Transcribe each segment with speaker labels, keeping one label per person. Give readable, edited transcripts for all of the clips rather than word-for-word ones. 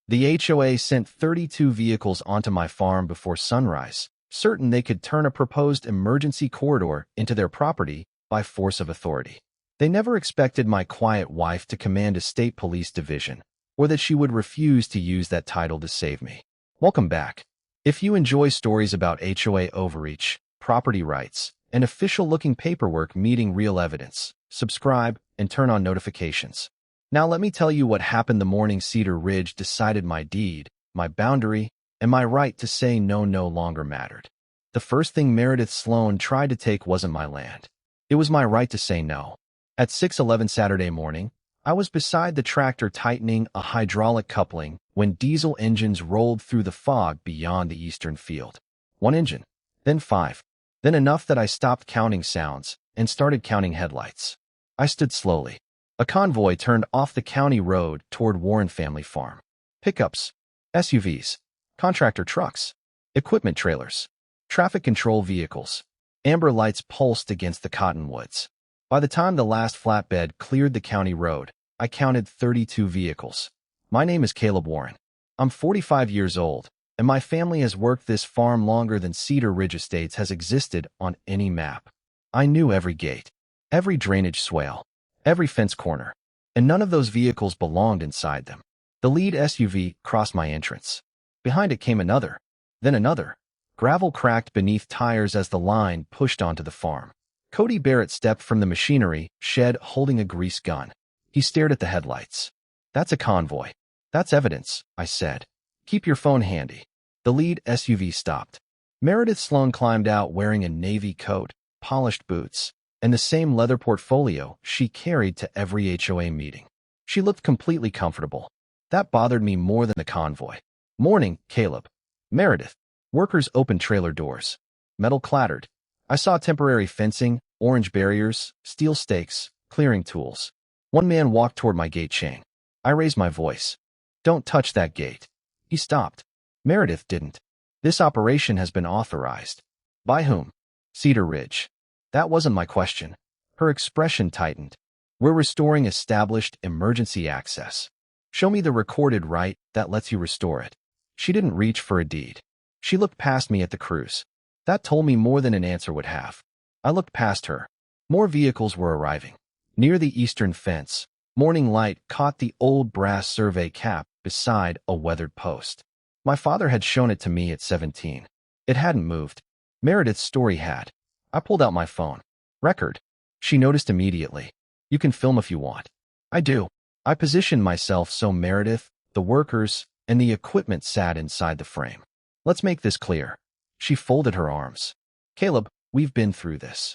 Speaker 1: The HOA sent 32 vehicles onto my farm before sunrise, certain they could turn a proposed emergency corridor into their property by force of authority. They never expected my quiet wife to command a state police division, or that she would refuse to use that title to save me. Welcome back. If you enjoy stories about HOA overreach, property rights, and official-looking paperwork meeting real evidence, subscribe and turn on notifications. Now let me tell you what happened the morning Cedar Ridge decided my deed, my boundary, and my right to say no longer mattered. The first thing Meredith Sloan tried to take wasn't my land. It was my right to say no. At 6:11 Saturday morning, I was beside the tractor tightening a hydraulic coupling when diesel engines rolled through the fog beyond the eastern field. One engine, then five, then enough that I stopped counting sounds and started counting headlights. I stood slowly. A convoy turned off the county road toward Warren Family Farm. Pickups, SUVs, contractor trucks, equipment trailers, traffic control vehicles. Amber lights pulsed against the cottonwoods. By the time the last flatbed cleared the county road, I counted 32 vehicles. My name is Caleb Warren. I'm 45 years old, and my family has worked this farm longer than Cedar Ridge Estates has existed on any map. I knew every gate, every drainage swale, every fence corner, and none of those vehicles belonged inside them. The lead SUV crossed my entrance. Behind it came another, then another. Gravel cracked beneath tires as the line pushed onto the farm. Cody Barrett stepped from the machinery shed holding a grease gun. He stared at the headlights. That's a convoy. That's evidence, I said. Keep your phone handy. The lead SUV stopped. Meredith Sloan climbed out wearing a navy coat, polished boots, and the same leather portfolio she carried to every HOA meeting. She looked completely comfortable. That bothered me more than the convoy. Morning, Caleb. Meredith. Workers opened trailer doors. Metal clattered. I saw temporary fencing, orange barriers, steel stakes, clearing tools. One man walked toward my gate chain. I raised my voice. Don't touch that gate. He stopped. Meredith didn't. This operation has been authorized. By whom? Cedar Ridge. That wasn't my question. Her expression tightened. We're restoring established emergency access. Show me the recorded right that lets you restore it. She didn't reach for a deed. She looked past me at the crews. That told me more than an answer would have. I looked past her. More vehicles were arriving. Near the eastern fence, morning light caught the old brass survey cap beside a weathered post. My father had shown it to me at 17. It hadn't moved. Meredith's story had. I pulled out my phone. Record. She noticed immediately. You can film if you want. I do. I positioned myself so Meredith, the workers, and the equipment sat inside the frame. Let's make this clear. She folded her arms. Caleb, we've been through this.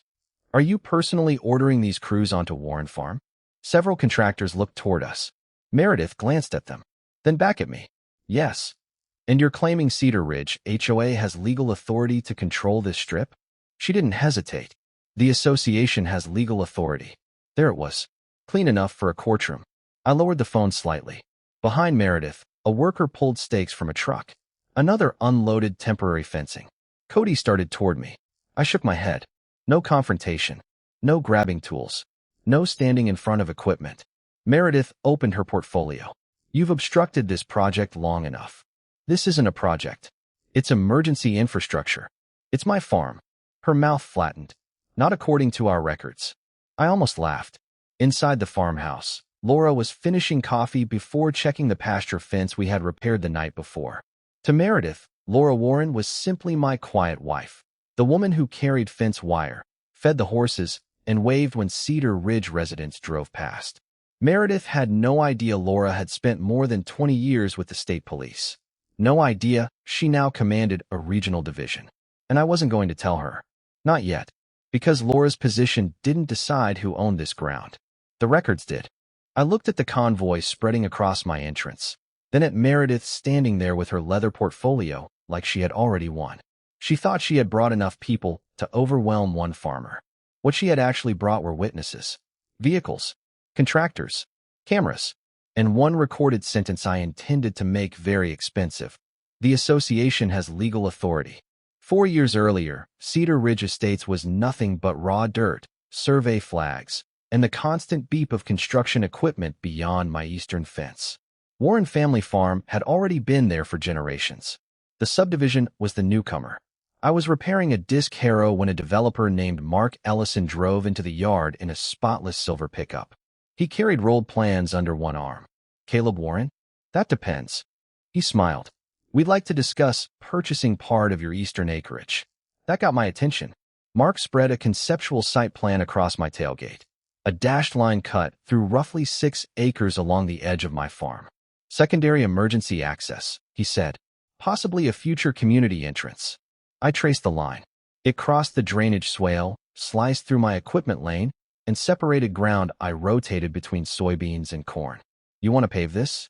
Speaker 1: Are you personally ordering these crews onto Warren Farm? Several contractors looked toward us. Meredith glanced at them, then back at me. Yes. And you're claiming Cedar Ridge HOA has legal authority to control this strip? She didn't hesitate. The association has legal authority. There it was. Clean enough for a courtroom. I lowered the phone slightly. Behind Meredith, a worker pulled stakes from a truck. Another unloaded temporary fencing. Cody started toward me. I shook my head. No confrontation. No grabbing tools. No standing in front of equipment. Meredith opened her portfolio. You've obstructed this project long enough. This isn't a project. It's emergency infrastructure. It's my farm. Her mouth flattened. Not according to our records. I almost laughed. Inside the farmhouse, Laura was finishing coffee before checking the pasture fence we had repaired the night before. To Meredith, Laura Warren was simply my quiet wife, the woman who carried fence wire, fed the horses, and waved when Cedar Ridge residents drove past. Meredith had no idea Laura had spent more than 20 years with the state police. No idea she now commanded a regional division. And I wasn't going to tell her. Not yet. Because Laura's position didn't decide who owned this ground. The records did. I looked at the convoy spreading across my entrance. Then at Meredith standing there with her leather portfolio, like she had already won. She thought she had brought enough people to overwhelm one farmer. What she had actually brought were witnesses, vehicles, contractors, cameras, and one recorded sentence I intended to make very expensive. The association has legal authority. 4 years earlier, Cedar Ridge Estates was nothing but raw dirt, survey flags, and the constant beep of construction equipment beyond my eastern fence. Warren Family Farm had already been there for generations. The subdivision was the newcomer. I was repairing a disc harrow when a developer named Mark Ellison drove into the yard in a spotless silver pickup. He carried rolled plans under one arm. Caleb Warren? That depends. He smiled. We'd like to discuss purchasing part of your eastern acreage. That got my attention. Mark spread a conceptual site plan across my tailgate. A dashed line cut through roughly 6 acres along the edge of my farm. Secondary emergency access, he said. Possibly a future community entrance. I traced the line. It crossed the drainage swale, sliced through my equipment lane, and separated ground I rotated between soybeans and corn. You want to pave this?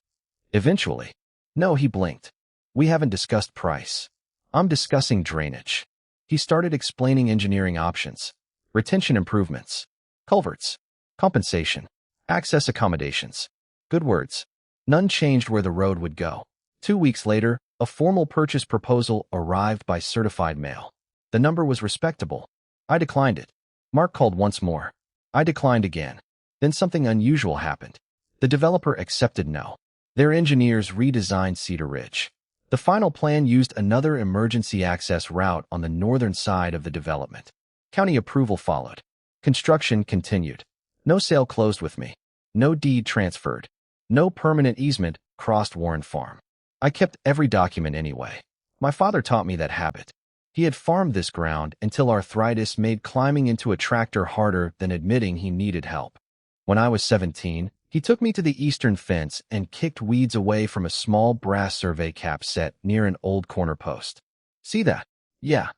Speaker 1: Eventually. No, he blinked. We haven't discussed price. I'm discussing drainage. He started explaining engineering options, retention improvements, culverts, compensation, access accommodations. Good words. None changed where the road would go. 2 weeks later, a formal purchase proposal arrived by certified mail. The number was respectable. I declined it. Mark called once more. I declined again. Then something unusual happened. The developer accepted no. Their engineers redesigned Cedar Ridge. The final plan used another emergency access route on the northern side of the development. County approval followed. Construction continued. No sale closed with me. No deed transferred. No permanent easement crossed Warren Farm. I kept every document anyway. My father taught me that habit. He had farmed this ground until arthritis made climbing into a tractor harder than admitting he needed help. When I was 17, he took me to the eastern fence and kicked weeds away from a small brass survey cap set near an old corner post. See that? Yeah.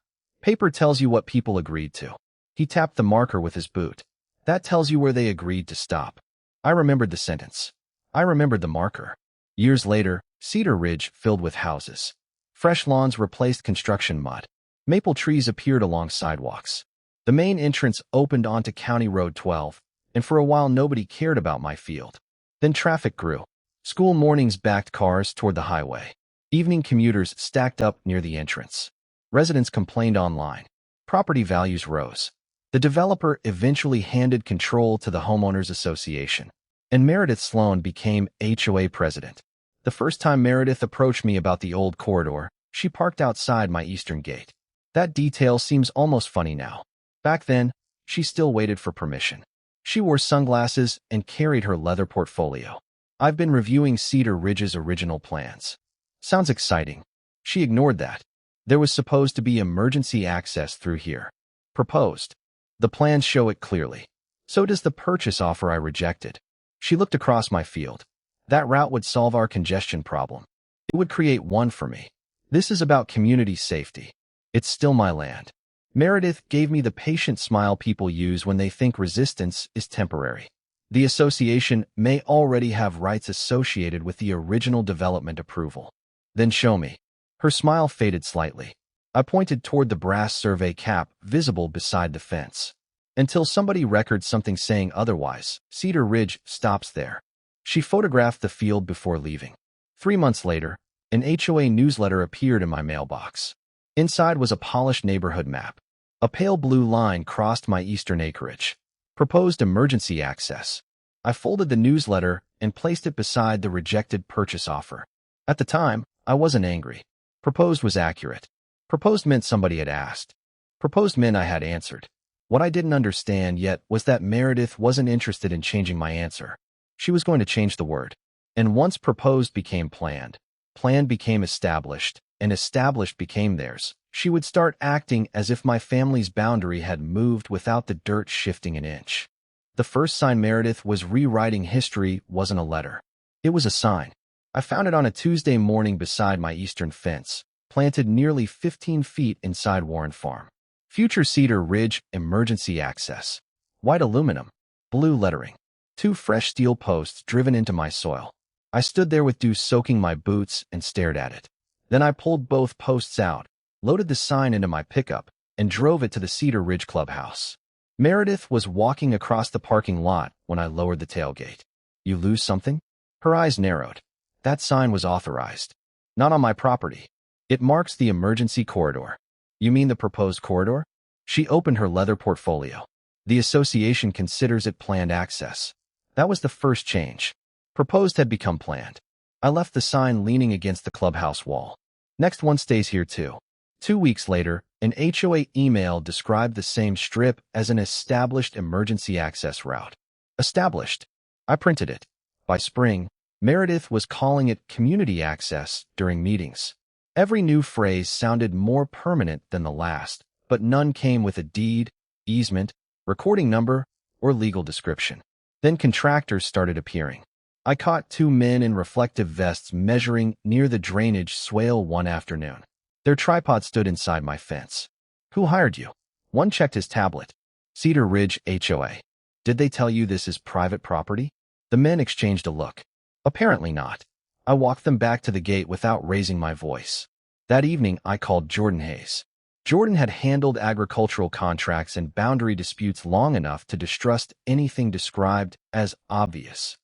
Speaker 1: Paper tells you what people agreed to. He tapped the marker with his boot. That tells you where they agreed to stop. I remembered the sentence. I remembered the marker. Years later, Cedar Ridge filled with houses. Fresh lawns replaced construction mud. Maple trees appeared along sidewalks. The main entrance opened onto County Road 12, and for a while nobody cared about my field. Then traffic grew. School mornings backed cars toward the highway. Evening commuters stacked up near the entrance. Residents complained online. Property values rose. The developer eventually handed control to the Homeowners Association, and Meredith Sloan became HOA president. The first time Meredith approached me about the old corridor, she parked outside my eastern gate. That detail seems almost funny now. Back then, she still waited for permission. She wore sunglasses and carried her leather portfolio. I've been reviewing Cedar Ridge's original plans. Sounds exciting. She ignored that. There was supposed to be emergency access through here. Proposed. The plans show it clearly. So does the purchase offer I rejected. She looked across my field. That route would solve our congestion problem. It would create one for me. This is about community safety. It's still my land. Meredith gave me the patient smile people use when they think resistance is temporary. The association may already have rights associated with the original development approval. Then show me. Her smile faded slightly. I pointed toward the brass survey cap visible beside the fence. Until somebody records something saying otherwise, Cedar Ridge stops there. She photographed the field before leaving. 3 months later, an HOA newsletter appeared in my mailbox. Inside was a polished neighborhood map. A pale blue line crossed my eastern acreage. Proposed emergency access. I folded the newsletter and placed it beside the rejected purchase offer. At the time, I wasn't angry. Proposed was accurate. Proposed meant somebody had asked. Proposed meant I had answered. What I didn't understand yet was that Meredith wasn't interested in changing my answer. She was going to change the word. And once proposed became planned, planned became established, and established became theirs, she would start acting as if my family's boundary had moved without the dirt shifting an inch. The first sign Meredith was rewriting history wasn't a letter. It was a sign. I found it on a Tuesday morning beside my eastern fence, planted nearly 15 feet inside Warren Farm. Future Cedar Ridge Emergency Access. White aluminum. Blue lettering. 2 fresh steel posts driven into my soil. I stood there with dew soaking my boots and stared at it. Then I pulled both posts out, loaded the sign into my pickup, and drove it to the Cedar Ridge clubhouse. Meredith was walking across the parking lot when I lowered the tailgate. You lose something? Her eyes narrowed. That sign was authorized. Not on my property. It marks the emergency corridor. You mean the proposed corridor? She opened her leather portfolio. The association considers it planned access. That was the first change. Proposed had become planned. I left the sign leaning against the clubhouse wall. Next one stays here too. 2 weeks later, an HOA email described the same strip as an established emergency access route. Established. I printed it. By spring, Meredith was calling it community access during meetings. Every new phrase sounded more permanent than the last, but none came with a deed, easement, recording number, or legal description. Then contractors started appearing. I caught 2 men in reflective vests measuring near the drainage swale one afternoon. Their tripod stood inside my fence. Who hired you? One checked his tablet. Cedar Ridge HOA. Did they tell you this is private property? The men exchanged a look. Apparently not. I walked them back to the gate without raising my voice. That evening, I called Jordan Hayes. Jordan had handled agricultural contracts and boundary disputes long enough to distrust anything described as obvious.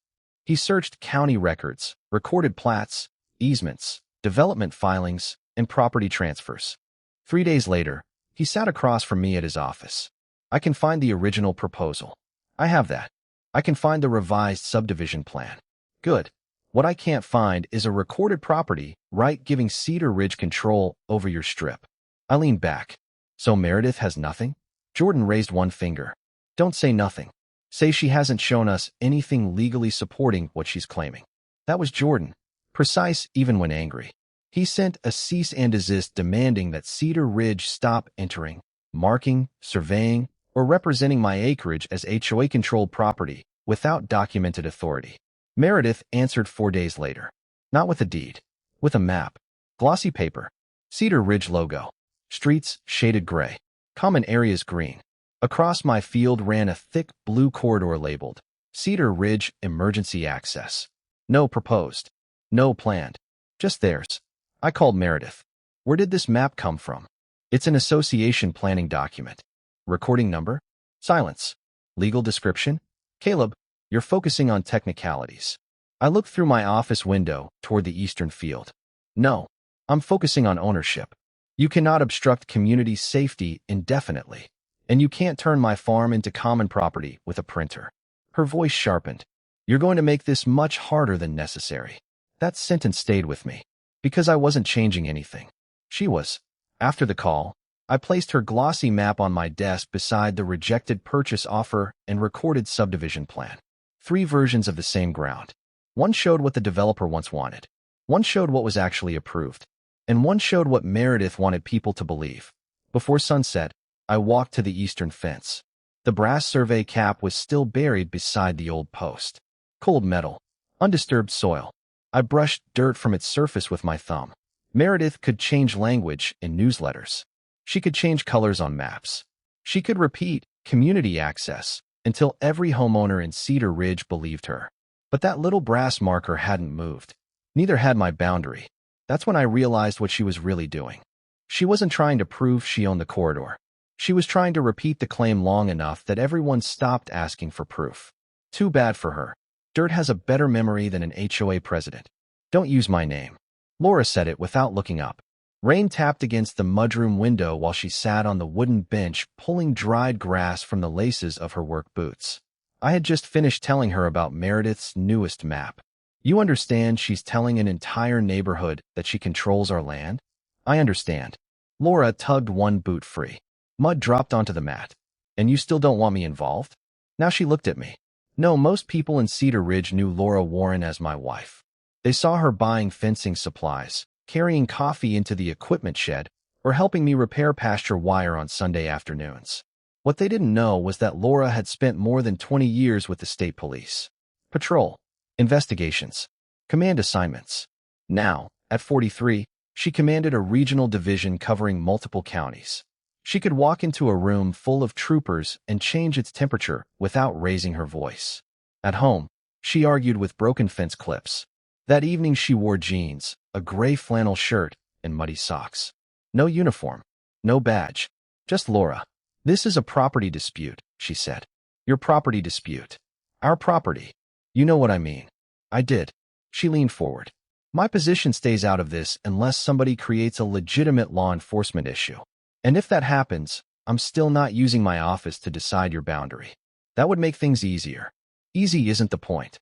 Speaker 1: He searched county records, recorded plats, easements, development filings, and property transfers. 3 days later, he sat across from me at his office. I can find the original proposal. I have that. I can find the revised subdivision plan. Good. What I can't find is a recorded property right giving Cedar Ridge control over your strip. I leaned back. So Meredith has nothing? Jordan raised one finger. Don't say nothing. Say she hasn't shown us anything legally supporting what she's claiming. That was Jordan, precise even when angry. He sent a cease and desist demanding that Cedar Ridge stop entering, marking, surveying, or representing my acreage as HOA-controlled property without documented authority. Meredith answered 4 days later. Not with a deed. With a map. Glossy paper. Cedar Ridge logo. Streets shaded gray. Common areas green. Across my field ran a thick blue corridor labeled Cedar Ridge Emergency Access. No proposed. No planned. Just theirs. I called Meredith. Where did this map come from? It's an association planning document. Recording number? Silence. Legal description? Caleb, you're focusing on technicalities. I looked through my office window toward the eastern field. No, I'm focusing on ownership. You cannot obstruct community safety indefinitely. And you can't turn my farm into common property with a printer. Her voice sharpened. You're going to make this much harder than necessary. That sentence stayed with me, because I wasn't changing anything. She was. After the call, I placed her glossy map on my desk beside the rejected purchase offer and recorded subdivision plan. 3 versions of the same ground. One showed what the developer once wanted. One showed what was actually approved. And one showed what Meredith wanted people to believe. Before sunset, I walked to the eastern fence. The brass survey cap was still buried beside the old post. Cold metal. Undisturbed soil. I brushed dirt from its surface with my thumb. Meredith could change language in newsletters. She could change colors on maps. She could repeat community access until every homeowner in Cedar Ridge believed her. But that little brass marker hadn't moved. Neither had my boundary. That's when I realized what she was really doing. She wasn't trying to prove she owned the corridor. She was trying to repeat the claim long enough that everyone stopped asking for proof. Too bad for her. Dirt has a better memory than an HOA president. Don't use my name. Laura said it without looking up. Rain tapped against the mudroom window while she sat on the wooden bench pulling dried grass from the laces of her work boots. I had just finished telling her about Meredith's newest map. You understand she's telling an entire neighborhood that she controls our land? I understand. Laura tugged one boot free. Mud dropped onto the mat. And you still don't want me involved? Now she looked at me. No, most people in Cedar Ridge knew Laura Warren as my wife. They saw her buying fencing supplies, carrying coffee into the equipment shed, or helping me repair pasture wire on Sunday afternoons. What they didn't know was that Laura had spent more than 20 years with the state police. Patrol, investigations, command assignments. Now, at 43, she commanded a regional division covering multiple counties. She could walk into a room full of troopers and change its temperature without raising her voice. At home, she argued with broken fence clips. That evening she wore jeans, a gray flannel shirt, and muddy socks. No uniform, no badge, just Laura. This is a property dispute, she said. Your property dispute. Our property. You know what I mean. I did. She leaned forward. My position stays out of this unless somebody creates a legitimate law enforcement issue. And if that happens, I'm still not using my office to decide your boundary. That would make things easier. Easy isn't the point.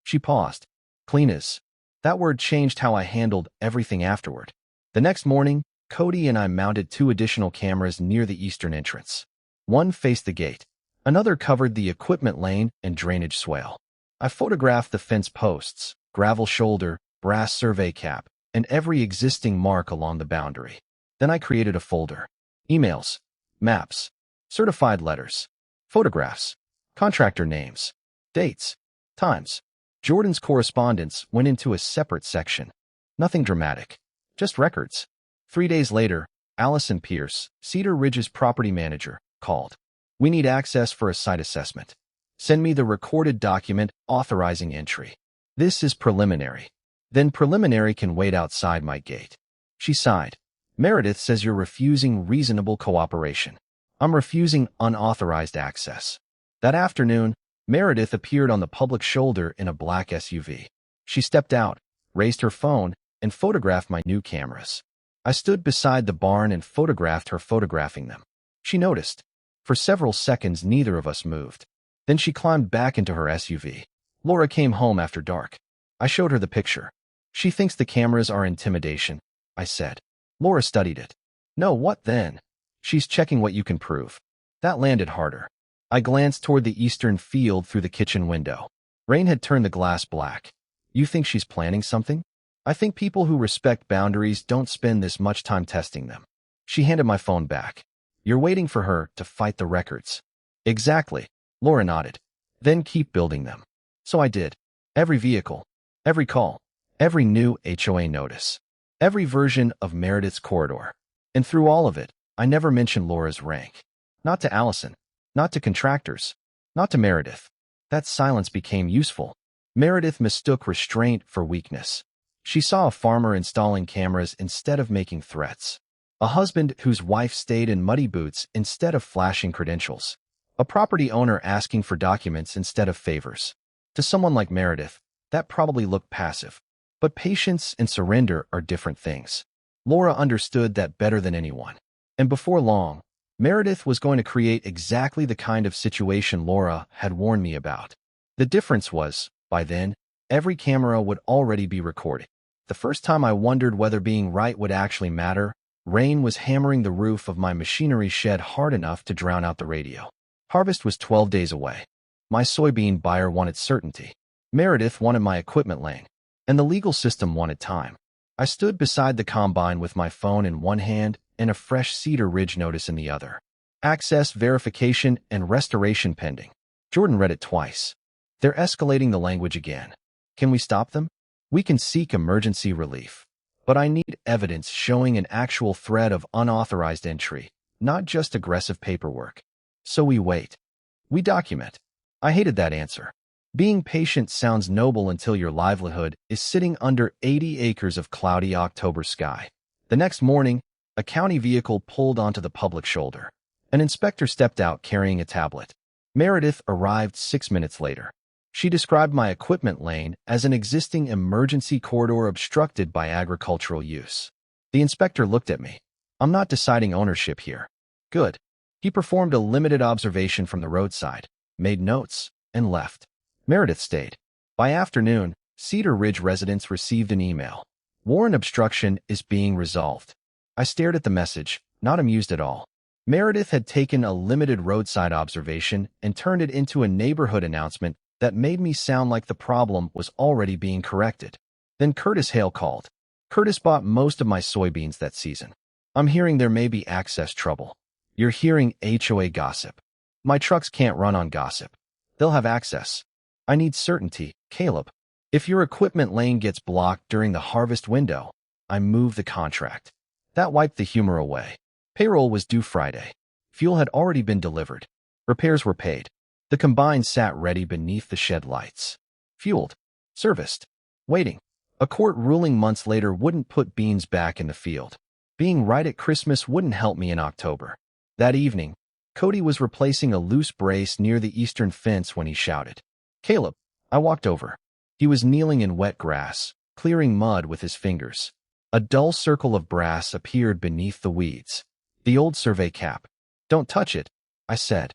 Speaker 1: She paused. Clean as. That word changed how I handled everything afterward. The next morning, Cody and I mounted 2 additional cameras near the eastern entrance. One faced the gate. Another covered the equipment lane and drainage swale. I photographed the fence posts, gravel shoulder, brass survey cap, and every existing mark along the boundary. Then I created a folder. Emails, maps, certified letters, photographs, contractor names, dates, times. Jordan's correspondence went into a separate section. Nothing dramatic, just records. 3 days later, Allison Pierce, Cedar Ridge's property manager, called. We need access for a site assessment. Send me the recorded document authorizing entry. This is preliminary. Then preliminary can wait outside my gate. She sighed. Meredith says you're refusing reasonable cooperation. I'm refusing unauthorized access. That afternoon, Meredith appeared on the public shoulder in a black SUV. She stepped out, raised her phone, and photographed my new cameras. I stood beside the barn and photographed her photographing them. She noticed. For several seconds, neither of us moved. Then she climbed back into her SUV. Laura came home after dark. I showed her the picture. She thinks the cameras are intimidation, I said. Laura studied it. No, what then? She's checking what you can prove. That landed harder. I glanced toward the eastern field through the kitchen window. Rain had turned the glass black. You think she's planning something? I think people who respect boundaries don't spend this much time testing them. She handed my phone back. You're waiting for her to fight the records. Exactly. Laura nodded. Then keep building them. So I did. Every vehicle, every call, every new HOA notice, every version of Meredith's corridor. And through all of it, I never mentioned Laura's rank. Not to Allison, not to contractors, not to Meredith. That silence became useful. Meredith mistook restraint for weakness. She saw a farmer installing cameras instead of making threats. A husband whose wife stayed in muddy boots instead of flashing credentials. A property owner asking for documents instead of favors. To someone like Meredith, that probably looked passive. But patience and surrender are different things. Laura understood that better than anyone. And before long, Meredith was going to create exactly the kind of situation Laura had warned me about. The difference was, by then, every camera would already be recorded. The first time I wondered whether being right would actually matter, rain was hammering the roof of my machinery shed hard enough to drown out the radio. Harvest was 12 days away. My soybean buyer wanted certainty. Meredith wanted my equipment lane. And the legal system wanted time. I stood beside the combine with my phone in one hand and a fresh Cedar Ridge notice in the other. Access, verification, and restoration pending. Jordan read it twice. They're escalating the language again. Can we stop them? We can seek emergency relief. But I need evidence showing an actual threat of unauthorized entry, not just aggressive paperwork. So we wait. We document. I hated that answer. Being patient sounds noble until your livelihood is sitting under 80 acres of cloudy October sky. The next morning, a county vehicle pulled onto the public shoulder. An inspector stepped out carrying a tablet. Meredith arrived 6 minutes later. She described my equipment lane as an existing emergency corridor obstructed by agricultural use. The inspector looked at me. I'm not deciding ownership here. Good. He performed a limited observation from the roadside, made notes, and left. Meredith stayed. By afternoon, Cedar Ridge residents received an email. Warren obstruction is being resolved. I stared at the message, not amused at all. Meredith had taken a limited roadside observation and turned it into a neighborhood announcement that made me sound like the problem was already being corrected. Then Curtis Hale called. Curtis bought most of my soybeans that season. I'm hearing there may be access trouble. You're hearing HOA gossip. My trucks can't run on gossip. They'll have access. I need certainty, Caleb. If your equipment lane gets blocked during the harvest window, I move the contract. That wiped the humor away. Payroll was due Friday. Fuel had already been delivered. Repairs were paid. The combine sat ready beneath the shed lights. Fueled. Serviced. Waiting. A court ruling months later wouldn't put beans back in the field. Being right at Christmas wouldn't help me in October. That evening, Cody was replacing a loose brace near the eastern fence when he shouted, Caleb. I walked over. He was kneeling in wet grass, clearing mud with his fingers. A dull circle of brass appeared beneath the weeds. The old survey cap. Don't touch it, I said.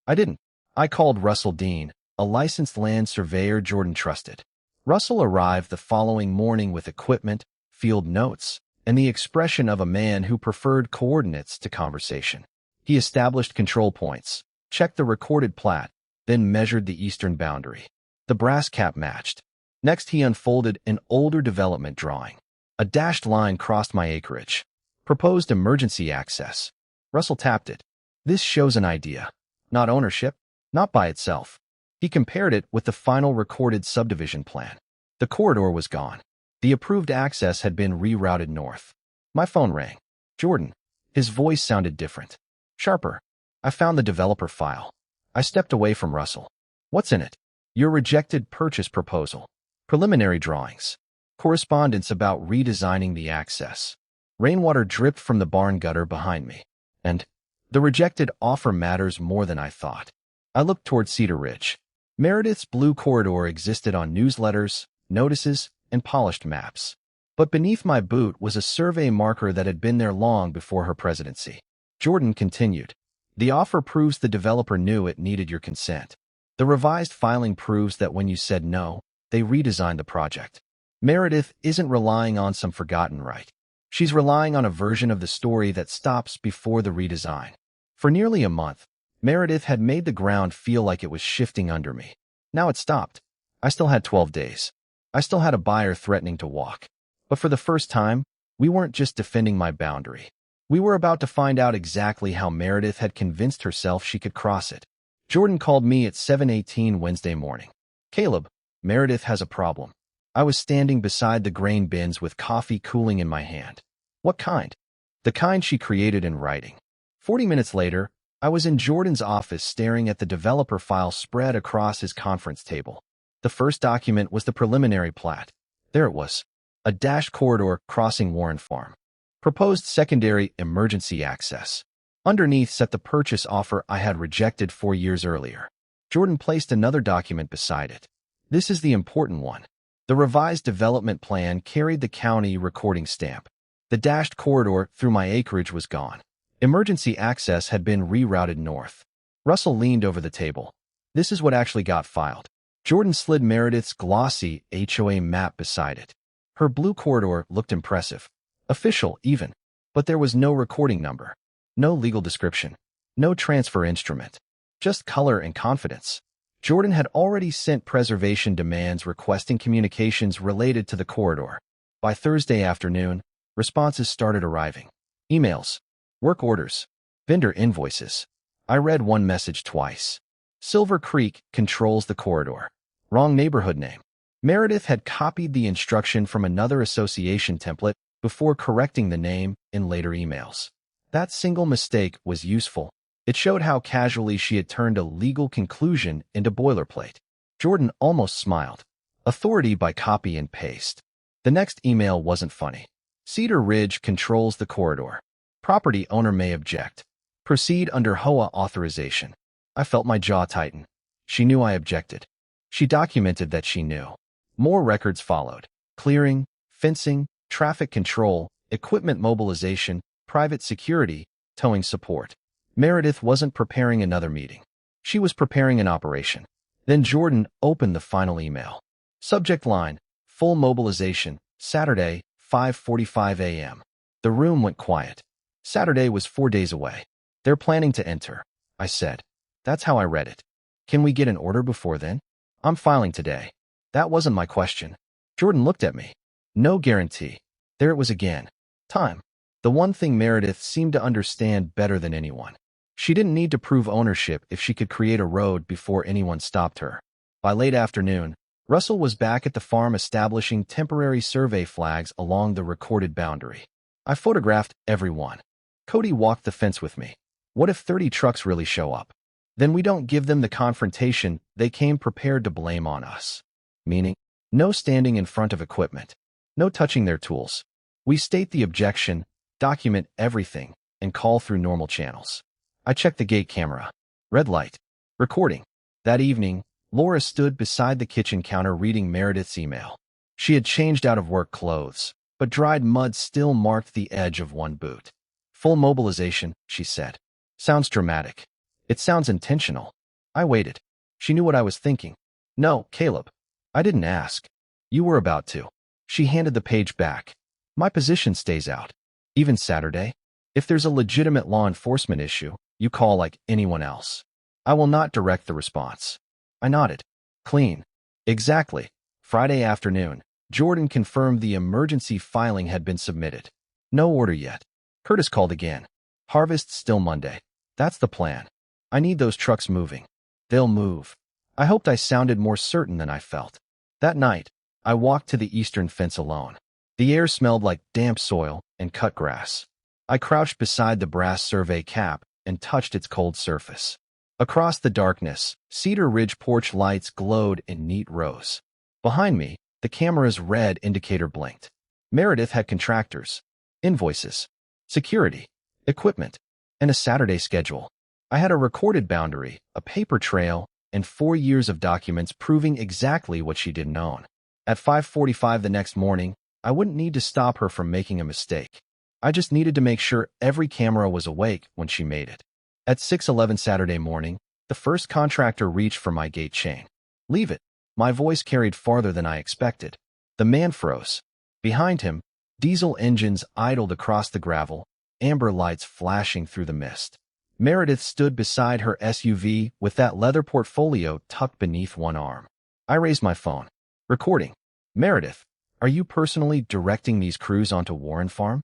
Speaker 1: I didn't. I called Russell Dean, a licensed land surveyor Jordan trusted. Russell arrived the following morning with equipment, field notes, and the expression of a man who preferred coordinates to conversation. He established control points, checked the recorded plat, then measured the eastern boundary. The brass cap matched. Next, he unfolded an older development drawing. A dashed line crossed my acreage. Proposed emergency access. Russell tapped it. This shows an idea, not ownership, not by itself. He compared it with the final recorded subdivision plan. The corridor was gone. The approved access had been rerouted north. My phone rang. Jordan. His voice sounded different. Sharper. I found the developer file. I stepped away from Russell. What's in it? Your rejected purchase proposal. Preliminary drawings. Correspondence about redesigning the access. Rainwater dripped from the barn gutter behind me. And the rejected offer matters more than I thought. I looked toward Cedar Ridge. Meredith's blue corridor existed on newsletters, notices, and polished maps. But beneath my boot was a survey marker that had been there long before her presidency. Jordan continued. The offer proves the developer knew it needed your consent. The revised filing proves that when you said no, they redesigned the project. Meredith isn't relying on some forgotten right. She's relying on a version of the story that stops before the redesign. For nearly a month, Meredith had made the ground feel like it was shifting under me. Now it stopped. I still had 12 days. I still had a buyer threatening to walk. But for the first time, we weren't just defending my boundary. We were about to find out exactly how Meredith had convinced herself she could cross it. Jordan called me at 7:18 Wednesday morning. Caleb, Meredith has a problem. I was standing beside the grain bins with coffee cooling in my hand. What kind? The kind she created in writing. 40 minutes later, I was in Jordan's office staring at the developer file spread across his conference table. The first document was the preliminary plat. There it was. A dashed corridor crossing Warren Farm. Proposed secondary emergency access. Underneath sat the purchase offer I had rejected 4 years earlier. Jordan placed another document beside it. This is the important one. The revised development plan carried the county recording stamp. The dashed corridor through my acreage was gone. Emergency access had been rerouted north. Russell leaned over the table. This is what actually got filed. Jordan slid Meredith's glossy HOA map beside it. Her blue corridor looked impressive. Official, even. But there was no recording number. No legal description. No transfer instrument. Just color and confidence. Jordan had already sent preservation demands requesting communications related to the corridor. By Thursday afternoon, responses started arriving. Emails. Work orders. Vendor invoices. I read one message twice. Silver Creek controls the corridor. Wrong neighborhood name. Meredith had copied the instruction from another association template before correcting the name in later emails. That single mistake was useful. It showed how casually she had turned a legal conclusion into boilerplate. Jordan almost smiled. Authority by copy and paste. The next email wasn't funny. Cedar Ridge controls the corridor. Property owner may object. Proceed under HOA authorization. I felt my jaw tighten. She knew I objected. She documented that she knew. More records followed. Clearing, fencing, traffic control, equipment mobilization, private security, towing support. Meredith wasn't preparing another meeting. She was preparing an operation. Then Jordan opened the final email. Subject line, full mobilization, Saturday, 5:45 a.m. The room went quiet. Saturday was 4 days away. They're planning to enter, I said. That's how I read it. Can we get an order before then? I'm filing today. That wasn't my question. Jordan looked at me. No guarantee. There it was again. Time. The one thing Meredith seemed to understand better than anyone. She didn't need to prove ownership if she could create a road before anyone stopped her. By late afternoon, Russell was back at the farm establishing temporary survey flags along the recorded boundary. I photographed everyone. Cody walked the fence with me. What if 30 trucks really show up? Then we don't give them the confrontation they came prepared to blame on us. Meaning, no standing in front of equipment. No touching their tools. We state the objection, document everything, and call through normal channels. I checked the gate camera. Red light. Recording. That evening, Laura stood beside the kitchen counter reading Meredith's email. She had changed out of work clothes, but dried mud still marked the edge of one boot. Full mobilization, she said. Sounds dramatic. It sounds intentional. I waited. She knew what I was thinking. No, Caleb. I didn't ask. You were about to. She handed the page back. My position stays out. Even Saturday? If there's a legitimate law enforcement issue, you call like anyone else. I will not direct the response. I nodded. Clean. Exactly. Friday afternoon, Jordan confirmed the emergency filing had been submitted. No order yet. Curtis called again. Harvest still Monday. That's the plan. I need those trucks moving. They'll move. I hoped I sounded more certain than I felt. That night, I walked to the eastern fence alone. The air smelled like damp soil and cut grass. I crouched beside the brass survey cap and touched its cold surface. Across the darkness, Cedar Ridge porch lights glowed in neat rows. Behind me, the camera's red indicator blinked. Meredith had contractors, invoices, security, equipment, and a Saturday schedule. I had a recorded boundary, a paper trail, and 4 years of documents proving exactly what she didn't own. At 5:45 the next morning, I wouldn't need to stop her from making a mistake. I just needed to make sure every camera was awake when she made it. At 6:11 Saturday morning, the first contractor reached for my gate chain. Leave it. My voice carried farther than I expected. The man froze. Behind him, diesel engines idled across the gravel, amber lights flashing through the mist. Meredith stood beside her SUV with that leather portfolio tucked beneath one arm. I raised my phone. Recording. Meredith, are you personally directing these crews onto Warren Farm?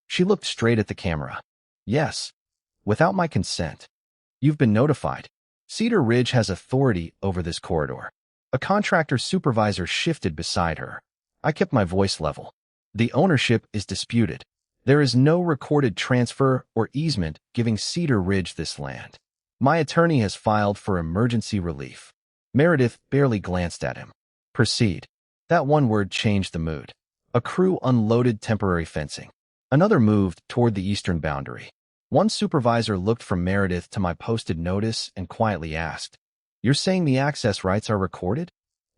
Speaker 1: She looked straight at the camera. Yes. Without my consent. You've been notified. Cedar Ridge has authority over this corridor. A contractor supervisor shifted beside her. I kept my voice level. The ownership is disputed. There is no recorded transfer or easement giving Cedar Ridge this land. My attorney has filed for emergency relief. Meredith barely glanced at him. Proceed. That one word changed the mood. A crew unloaded temporary fencing. Another moved toward the eastern boundary. One supervisor looked from Meredith to my posted notice and quietly asked, "You're saying the access rights are recorded?"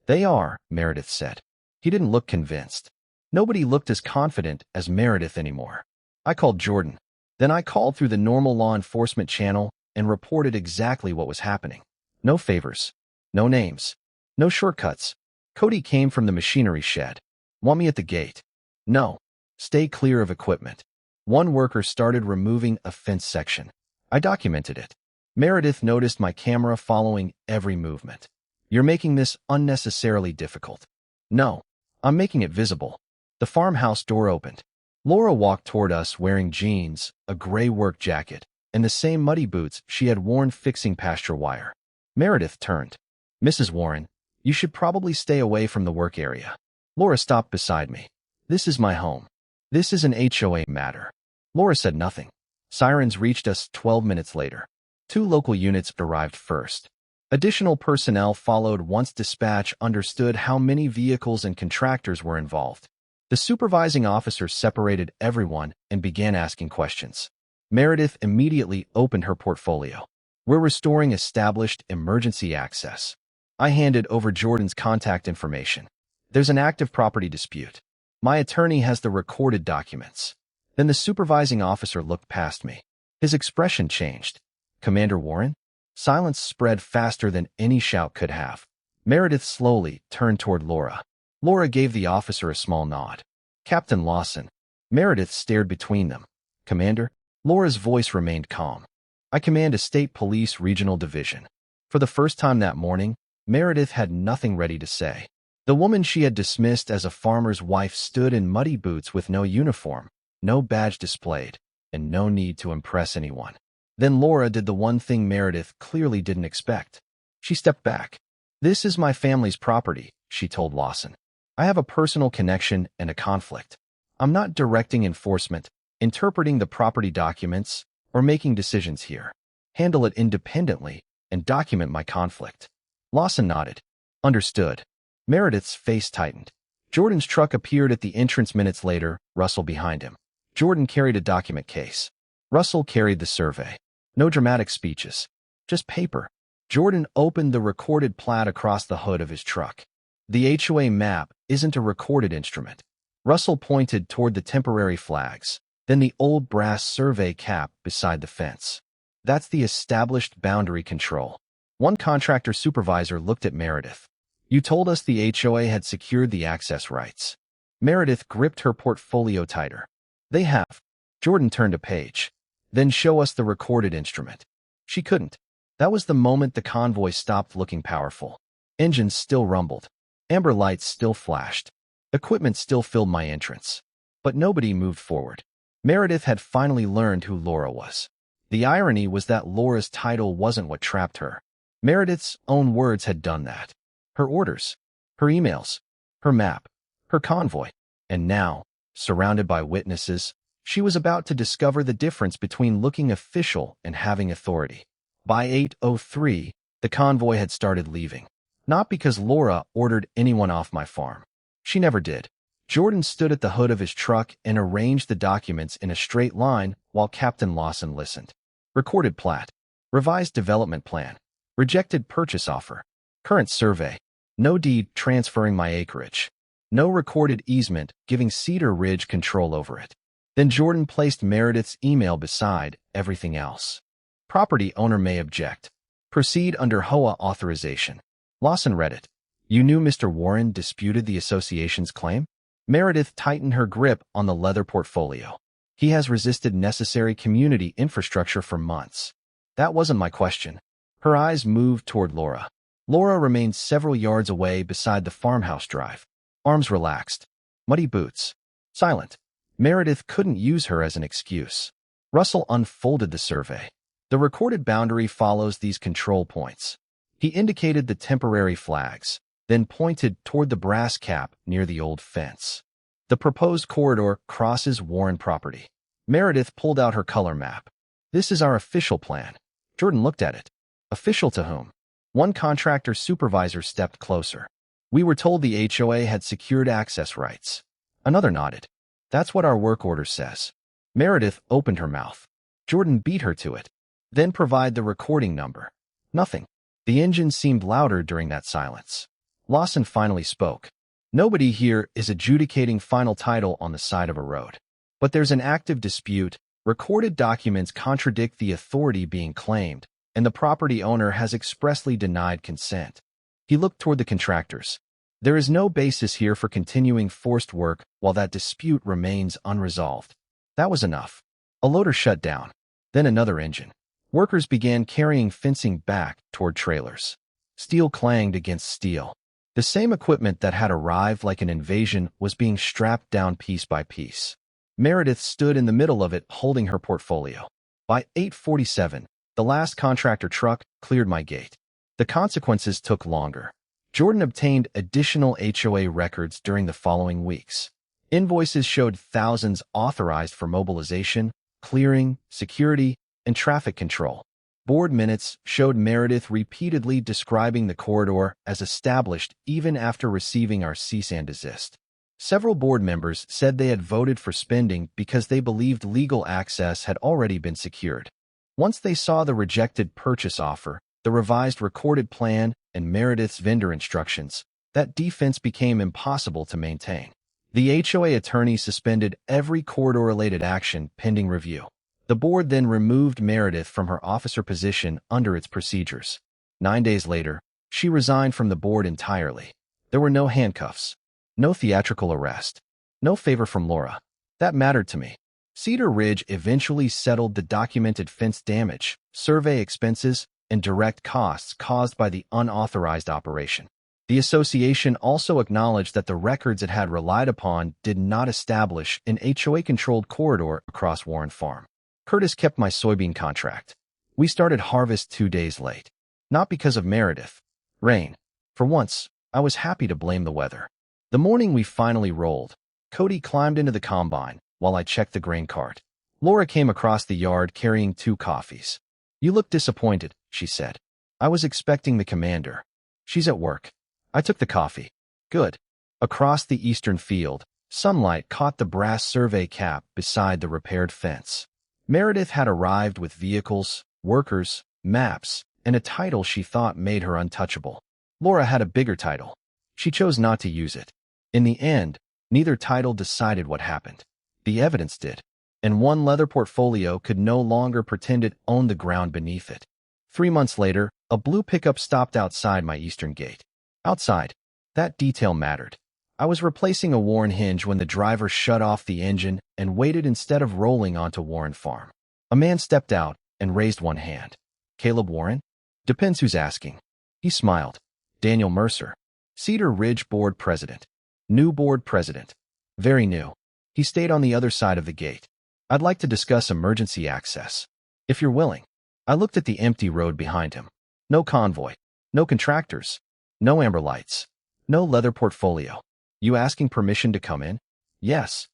Speaker 1: "They are," Meredith said. He didn't look convinced. Nobody looked as confident as Meredith anymore. I called Jordan. Then I called through the normal law enforcement channel and reported exactly what was happening. No favors. No names. No shortcuts. Cody came from the machinery shed. Want me at the gate? No. Stay clear of equipment. One worker started removing a fence section. I documented it. Meredith noticed my camera following every movement. You're making this unnecessarily difficult. No, I'm making it visible. The farmhouse door opened. Laura walked toward us wearing jeans, a gray work jacket, and the same muddy boots she had worn fixing pasture wire. Meredith turned. "Mrs. Warren, you should probably stay away from the work area." Laura stopped beside me. "This is my home. This is an HOA matter." Laura said nothing. Sirens reached us 12 minutes later. 2 local units arrived first. Additional personnel followed once dispatch understood how many vehicles and contractors were involved. The supervising officer separated everyone and began asking questions. Meredith immediately opened her portfolio. "We're restoring established emergency access." I handed over Jordan's contact information. "There's an active property dispute. My attorney has the recorded documents." Then the supervising officer looked past me. His expression changed. "Commander Warren?" Silence spread faster than any shout could have. Meredith slowly turned toward Laura. Laura gave the officer a small nod. "Captain Lawson." Meredith stared between them. "Commander?" Laura's voice remained calm. "I command a state police regional division." For the first time that morning, Meredith had nothing ready to say. The woman she had dismissed as a farmer's wife stood in muddy boots with no uniform, no badge displayed, and no need to impress anyone. Then Laura did the one thing Meredith clearly didn't expect. She stepped back. "This is my family's property," she told Lawson. "I have a personal connection and a conflict. I'm not directing enforcement, interpreting the property documents, or making decisions here. Handle it independently and document my conflict." Lawson nodded. "Understood." Meredith's face tightened. Jordan's truck appeared at the entrance minutes later, Russell behind him. Jordan carried a document case. Russell carried the survey. No dramatic speeches. Just paper. Jordan opened the recorded plat across the hood of his truck. "The HOA map isn't a recorded instrument." Russell pointed toward the temporary flags, then the old brass survey cap beside the fence. "That's the established boundary control." One contractor supervisor looked at Meredith. You told us the HOA had secured the access rights. Meredith gripped her portfolio tighter. They have. Jordan turned a page. Then show us the recorded instrument. She couldn't. That was the moment the convoy stopped looking powerful. Engines still rumbled. Amber lights still flashed. Equipment still filled my entrance. But nobody moved forward. Meredith had finally learned who Laura was. The irony was that Laura's title wasn't what trapped her. Meredith's own words had done that. Her orders, her emails, her map, her convoy. And now, surrounded by witnesses, she was about to discover the difference between looking official and having authority. By 8:03, the convoy had started leaving. Not because Laura ordered anyone off my farm. She never did. Jordan stood at the hood of his truck and arranged the documents in a straight line while Captain Lawson listened. Recorded plat. Revised development plan. Rejected purchase offer. Current survey. No deed transferring my acreage. No recorded easement giving Cedar Ridge control over it. Then Jordan placed Meredith's email beside everything else. Property owner may object. Proceed under HOA authorization. Lawson read it. You knew Mr. Warren disputed the association's claim? Meredith tightened her grip on the leather portfolio. He has resisted necessary community infrastructure for months. That wasn't my question. Her eyes moved toward Laura. Laura remained several yards away beside the farmhouse drive. Arms relaxed. Muddy boots. Silent. Meredith couldn't use her as an excuse. Russell unfolded the survey. The recorded boundary follows these control points. He indicated the temporary flags, then pointed toward the brass cap near the old fence. The proposed corridor crosses Warren property. Meredith pulled out her color map. This is our official plan. Jordan looked at it. Official to whom? One contractor supervisor stepped closer. We were told the HOA had secured access rights. Another nodded. That's what our work order says. Meredith opened her mouth. Jordan beat her to it. Then provide the recording number. Nothing. The engine seemed louder during that silence. Lawson finally spoke. Nobody here is adjudicating final title on the side of a road. But there's an active dispute. Recorded documents contradict the authority being claimed, and the property owner has expressly denied consent. He looked toward the contractors. There is no basis here for continuing forced work while that dispute remains unresolved. That was enough. A loader shut down. Then another engine. Workers began carrying fencing back toward trailers. Steel clanged against steel. The same equipment that had arrived like an invasion was being strapped down piece by piece. Meredith stood in the middle of it, holding her portfolio. By 8:47, the last contractor truck cleared my gate. The consequences took longer. Jordan obtained additional HOA records during the following weeks. Invoices showed thousands authorized for mobilization, clearing, security, and traffic control. Board minutes showed Meredith repeatedly describing the corridor as established even after receiving our cease and desist. Several board members said they had voted for spending because they believed legal access had already been secured. Once they saw the rejected purchase offer, the revised recorded plan, and Meredith's vendor instructions, that defense became impossible to maintain. The HOA attorney suspended every corridor-related action pending review. The board then removed Meredith from her officer position under its procedures. 9 days later, she resigned from the board entirely. There were no handcuffs, no theatrical arrest, no favor from Laura. That mattered to me. Cedar Ridge eventually settled the documented fence damage, survey expenses, and direct costs caused by the unauthorized operation. The association also acknowledged that the records it had relied upon did not establish an HOA-controlled corridor across Warren Farm. Curtis kept my soybean contract. We started harvest 2 days late. Not because of Meredith. Rain. For once, I was happy to blame the weather. The morning we finally rolled, Cody climbed into the combine while I checked the grain cart. Laura came across the yard carrying 2 coffees. You look disappointed, she said. I was expecting the commander. She's at work. I took the coffee. Good. Across the eastern field, sunlight caught the brass survey cap beside the repaired fence. Meredith had arrived with vehicles, workers, maps, and a title she thought made her untouchable. Laura had a bigger title. She chose not to use it. In the end, neither title decided what happened. The evidence did. And one leather portfolio could no longer pretend it owned the ground beneath it. 3 months later, a blue pickup stopped outside my eastern gate. Outside, that detail mattered. I was replacing a worn hinge when the driver shut off the engine and waited instead of rolling onto Warren Farm. A man stepped out and raised one hand. Caleb Warren? Depends who's asking. He smiled. Daniel Mercer. Cedar Ridge Board President. New Board President. Very new. He stayed on the other side of the gate. I'd like to discuss emergency access. If you're willing. I looked at the empty road behind him. No convoy. No contractors. No amber lights. No leather portfolio. You asking permission to come in? Yes.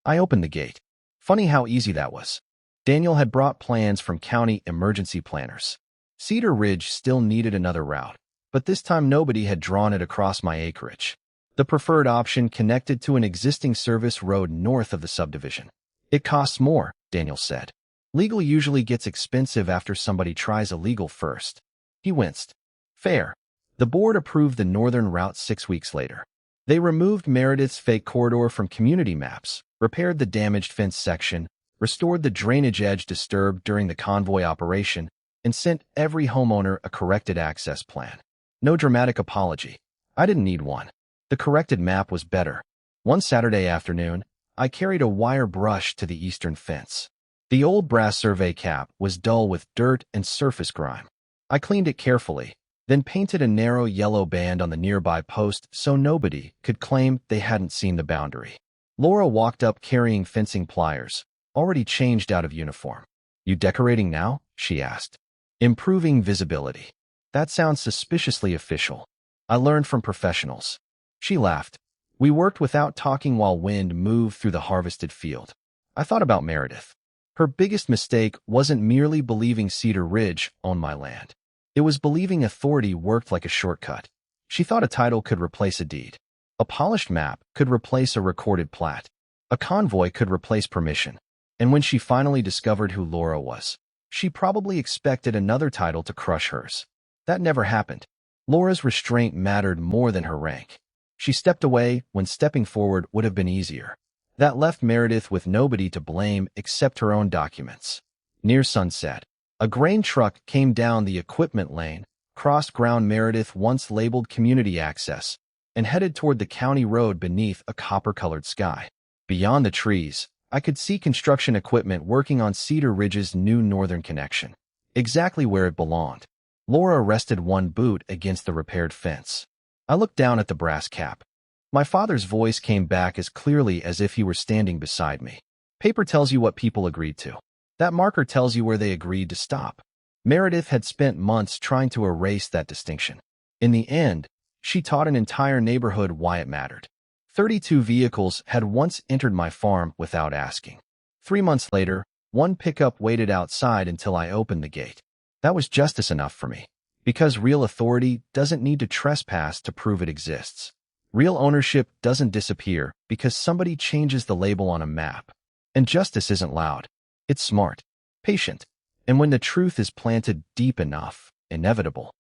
Speaker 1: I opened the gate. Funny how easy that was. Daniel had brought plans from county emergency planners. Cedar Ridge still needed another route, but this time nobody had drawn it across my acreage. The preferred option connected to an existing service road north of the subdivision. It costs more, Daniel said. Legal usually gets expensive after somebody tries illegal first. He winced. Fair. The board approved the northern route 6 weeks later. They removed Meredith's fake corridor from community maps, repaired the damaged fence section, restored the drainage edge disturbed during the convoy operation, and sent every homeowner a corrected access plan. No dramatic apology. I didn't need one. The corrected map was better. One Saturday afternoon, I carried a wire brush to the eastern fence. The old brass survey cap was dull with dirt and surface grime. I cleaned it carefully, then painted a narrow yellow band on the nearby post so nobody could claim they hadn't seen the boundary. Laura walked up carrying fencing pliers, already changed out of uniform. You decorating now? She asked. Improving visibility. That sounds suspiciously official. I learned from professionals. She laughed. We worked without talking while wind moved through the harvested field. I thought about Meredith. Her biggest mistake wasn't merely believing Cedar Ridge owned my land. It was believing authority worked like a shortcut. She thought a title could replace a deed. A polished map could replace a recorded plat. A convoy could replace permission. And when she finally discovered who Laura was, she probably expected another title to crush hers. That never happened. Laura's restraint mattered more than her rank. She stepped away when stepping forward would have been easier. That left Meredith with nobody to blame except her own documents. Near sunset, a grain truck came down the equipment lane, crossed ground Meredith once labeled community access, and headed toward the county road beneath a copper-colored sky. Beyond the trees, I could see construction equipment working on Cedar Ridge's new northern connection, exactly where it belonged. Laura rested one boot against the repaired fence. I looked down at the brass cap. My father's voice came back as clearly as if he were standing beside me. Paper tells you what people agreed to. That marker tells you where they agreed to stop. Meredith had spent months trying to erase that distinction. In the end, she taught an entire neighborhood why it mattered. 32 vehicles had once entered my farm without asking. 3 months later, one pickup waited outside until I opened the gate. That was justice enough for me, because real authority doesn't need to trespass to prove it exists. Real ownership doesn't disappear because somebody changes the label on a map. And justice isn't loud. It's smart, patient, and when the truth is planted deep enough, inevitable.